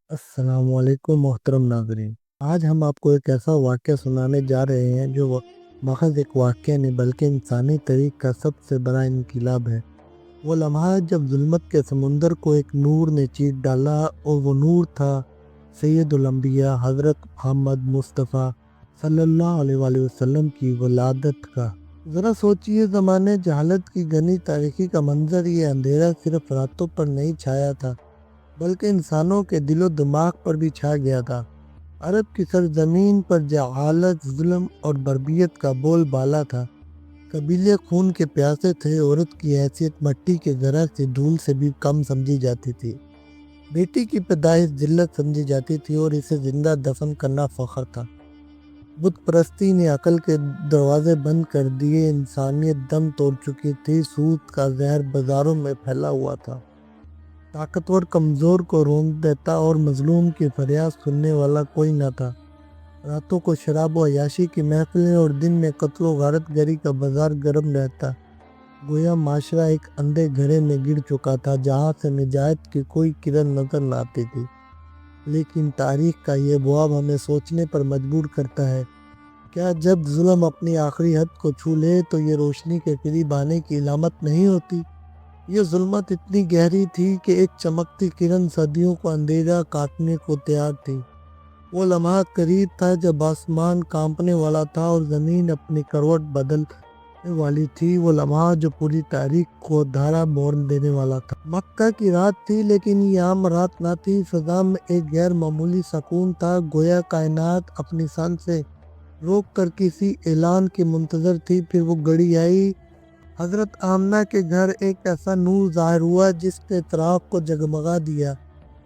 السلام علیکم محترم ناظرین۔ آج ہم آپ کو ایک ایسا واقعہ سنانے جا رہے ہیں جو محض ایک واقعہ نہیں بلکہ انسانی تاریخ کا سب سے بڑا انقلاب ہے۔ وہ لمحہ جب ظلمت کے سمندر کو ایک نور نے چیر ڈالا، اور وہ نور تھا سید الانبیاء حضرت محمد مصطفیٰ صلی اللہ علیہ وآلہ وسلم کی ولادت کا۔ ذرا سوچئے، زمانے جہالت کی گھنی تاریخی کا منظر۔ یہ اندھیرا صرف راتوں پر نہیں چھایا تھا بلکہ انسانوں کے دل و دماغ پر بھی چھا گیا تھا۔ عرب کی سرزمین پر جہالت، ظلم اور بربریت کا بول بالا تھا۔ قبیلے خون کے پیاسے تھے، عورت کی حیثیت مٹی کے ذرہ سے دھول سے بھی کم سمجھی جاتی تھی۔ بیٹی کی پیدائش ذلت سمجھی جاتی تھی اور اسے زندہ دفن کرنا فخر تھا۔ بت پرستی نے عقل کے دروازے بند کر دیے، انسانیت دم توڑ چکی تھی، سود کا زہر بازاروں میں پھیلا ہوا تھا۔ طاقتور کمزور کو رونق دیتا اور مظلوم کی فریاد سننے والا کوئی نہ تھا۔ راتوں کو شراب و عیاشی کی محفلیں اور دن میں قتل و غارت گری کا بازار گرم رہتا۔ گویا معاشرہ ایک اندھے گھڑے میں گر چکا تھا جہاں سے نجات کی کوئی کرن نظر نہ آتی تھی۔ لیکن تاریخ کا یہ بواب ہمیں سوچنے پر مجبور کرتا ہے، کیا جب ظلم اپنی آخری حد کو چھو لے تو یہ روشنی کے قریب آنے کی علامت نہیں ہوتی؟ یہ ظلمت اتنی گہری تھی کہ ایک چمکتی کرن صدیوں کو اندھیرا کاٹنے کو تیار تھی۔ وہ لمحہ قریب تھا جب آسمان کانپنے والا تھا اور زمین اپنی کروٹ بدلنے والی تھی۔ وہ لمحہ جو پوری تاریخ کو دھارا موڑ دینے والا تھا۔ مکہ کی رات تھی، لیکن یہ عام رات نہ تھی۔ فضا میں ایک غیر معمولی سکون تھا، گویا کائنات اپنی سانسیں روک کر کسی اعلان کی منتظر تھی۔ پھر وہ گھڑی آئی۔ حضرت آمنہ کے گھر ایک ایسا نور ظاہر ہوا جس نے چراغ کو جگمگا دیا۔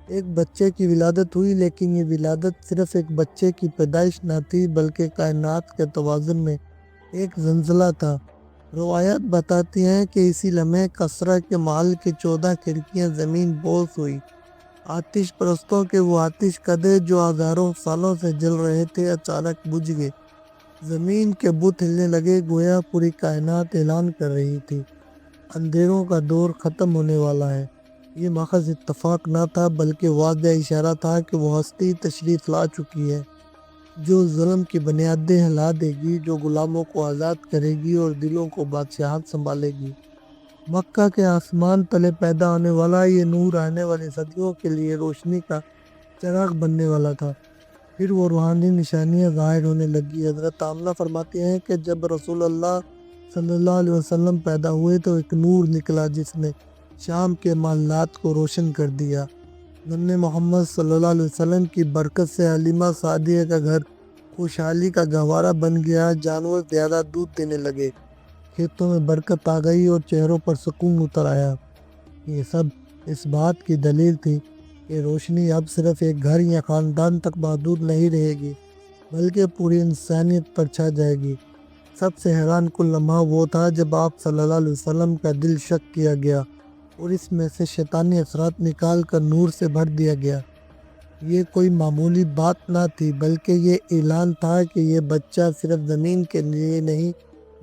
ایک بچے کی ولادت ہوئی، لیکن یہ ولادت صرف ایک بچے کی پیدائش نہ تھی بلکہ کائنات کے توازن میں ایک زلزلہ تھا۔ روایات بتاتی ہیں کہ اسی لمحے کسریٰ کے محل کی 14 کھڑکیاں زمین بوس ہوئی۔ آتش پرستوں کے وہ آتش کدے جو ہزاروں سالوں سے جل رہے تھے اچانک بجھ گئے۔ زمین کے بت ہلنے لگے، گویا پوری کائنات اعلان کر رہی تھی، اندھیروں کا دور ختم ہونے والا ہے۔ یہ محض اتفاق نہ تھا بلکہ واضح اشارہ تھا کہ وہ ہستی تشریف لا چکی ہے جو ظلم کی بنیادیں ہلا دے گی، جو غلاموں کو آزاد کرے گی اور دلوں کو بادشاہت سنبھالے گی۔ مکہ کے آسمان تلے پیدا ہونے والا یہ نور آنے والی صدیوں کے لیے روشنی کا چراغ بننے والا تھا۔ پھر وہ روحانی نشانیاں ظاہر ہونے لگی۔ حضرت آمنہ فرماتی ہیں کہ جب رسول اللہ صلی اللہ علیہ وسلم پیدا ہوئے تو ایک نور نکلا جس نے شام کے محلات کو روشن کر دیا۔ ننھے محمد صلی اللہ علیہ وسلم کی برکت سے حلیمہ سعدیہ کا گھر خوشحالی کا گہوارہ بن گیا، جانور زیادہ دودھ دینے لگے، کھیتوں میں برکت آ گئی اور چہروں پر سکون اتر آیا۔ یہ سب اس بات کی دلیل تھی کہ روشنی اب صرف ایک گھر یا خاندان تک محدود نہیں رہے گی بلکہ پوری انسانیت پر چھا جائے گی۔ سب سے حیران کن لمحہ وہ تھا جب آپ صلی اللہ علیہ وسلم کا دل شق کیا گیا اور اس میں سے شیطانی اثرات نکال کر نور سے بھر دیا گیا۔ یہ کوئی معمولی بات نہ تھی بلکہ یہ اعلان تھا کہ یہ بچہ صرف زمین کے لیے نہیں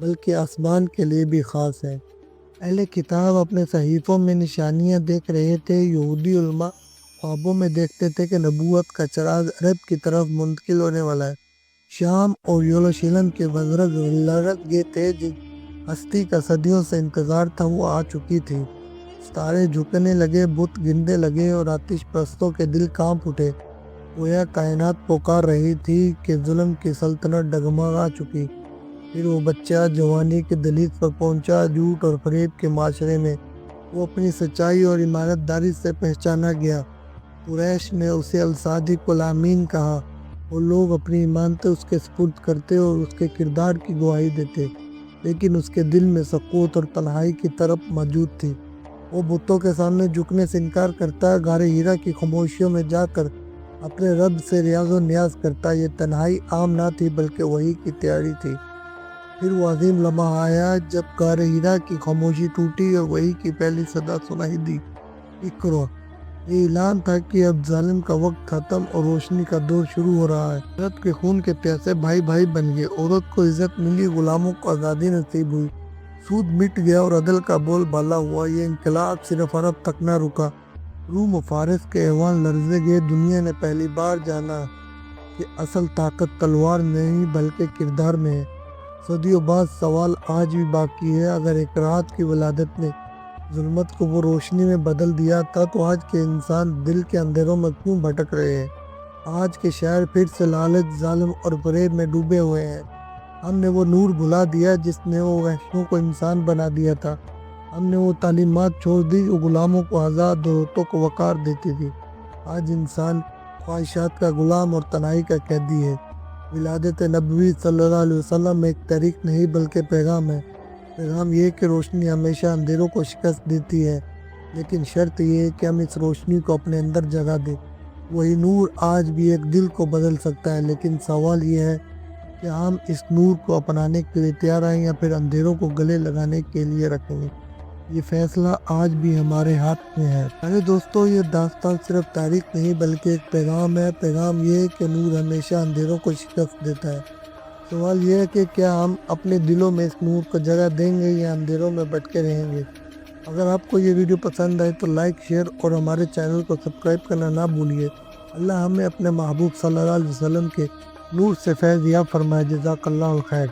بلکہ آسمان کے لیے بھی خاص ہے۔ اہل کتاب اپنے صحیفوں میں نشانیاں دیکھ رہے تھے، یہودی علماء خوابوں میں دیکھتے تھے کہ نبوت کا چراغ عرب کی طرف منتقل ہونے والا ہے۔ شام اور یروشلم کے بزرگ لرز گئے تھے، جس ہستی کا صدیوں سے انتظار تھا وہ آ چکی تھی۔ ستارے جھکنے لگے، بت گرنے لگے اور آتش پرستوں کے دل کانپ اٹھے۔ گویا کائنات پکار رہی تھی کہ ظلم کی سلطنت ڈگمگا چکی۔ پھر وہ بچہ جوانی کی دہلیز پر پہنچا، جھوٹ اور فریب کے معاشرے میں وہ اپنی سچائی اور ایمانت داری سے پہچانا گیا۔ قریش نے اسے الصادق الامین کہا اور لوگ اپنی ایمانتیں اس کے سپرد کرتے اور اس کے کردار کی گواہی دیتے، لیکن اس کے دل میں سکوت اور تنہائی کی طرف موجود تھی۔ وہ بتوں کے سامنے جھکنے سے انکار کرتا، غار ہیرا کی خاموشیوں میں جا کر اپنے رب سے ریاض و نیاز کرتا۔ یہ تنہائی عام نہ تھی بلکہ وحی کی تیاری تھی۔ پھر وہ عظیم لمحہ آیا جب غار ہیرا کی خاموشی ٹوٹی اور وحی کی پہلی صدا سنائی دی، اقرا۔ یہ اعلان تھا کہ اب ظالم کا وقت ختم اور روشنی کا دور شروع ہو رہا ہے۔ عورت کے خون کے پیاسے بھائی بھائی بن گئے، عورت کو عزت ملی، غلاموں کو آزادی نصیب ہوئی، سود مٹ گیا اور عدل کا بول بالا ہوا۔ یہ انقلاب صرف عرب تک نہ رکا روم و فارس کے ایوان لرزے گئے، دنیا نے پہلی بار جانا کہ اصل طاقت تلوار نہیں بلکہ کردار میں ہے۔ صدیوں بعد سوال آج بھی باقی ہے، اگر ایک رات کی ولادت نے ظلمت کو وہ روشنی میں بدل دیا تھا تو آج کے انسان دل کے اندھیروں میں کیوں بھٹک رہے ہیں؟ آج کے شہر پھر سے لالچ، ظالم اور فریب میں ڈوبے ہوئے ہیں۔ ہم نے وہ نور بھلا دیا جس نے وہ وحشیوں کو انسان بنا دیا تھا۔ ہم نے وہ تعلیمات چھوڑ دی جو غلاموں کو آزاد اور عورتوں کو وقار دیتی تھی۔ آج انسان خواہشات کا غلام اور تنہائی کا قیدی ہے۔ ولادت نبوی صلی اللہ علیہ وسلم ایک تحریک نہیں بلکہ پیغام ہے۔ پیغام یہ کہ روشنی ہمیشہ اندھیروں کو شکست دیتی ہے، لیکن شرط یہ ہے کہ ہم اس روشنی کو اپنے اندر جگا دیں۔ وہی نور آج بھی ایک دل کو بدل سکتا ہے، لیکن سوال یہ ہے کہ ہم اس نور کو اپنانے کے لیے تیار ہیں یا پھر اندھیروں کو گلے لگانے کے لیے رکھیں گے۔ یہ فیصلہ آج بھی ہمارے ہاتھ میں ہے۔ میرے دوستو، یہ داستان صرف تاریخ نہیں بلکہ ایک پیغام ہے۔ پیغام یہ ہے کہ نور ہمیشہ اندھیروں کو شکست دیتا ہے۔ سوال یہ ہے کہ کیا ہم اپنے دلوں میں اس نور کو جگہ دیں گے یا اندھیروں میں بھٹکے رہیں گے؟ اگر آپ کو یہ ویڈیو پسند آئے تو لائک، شیئر اور ہمارے چینل کو سبسکرائب کرنا نہ بھولیے۔ اللہ ہمیں اپنے محبوب صلی اللہ علیہ وسلم کے نور سے فیض یاب فرمائے۔ جزاک اللہ خیر۔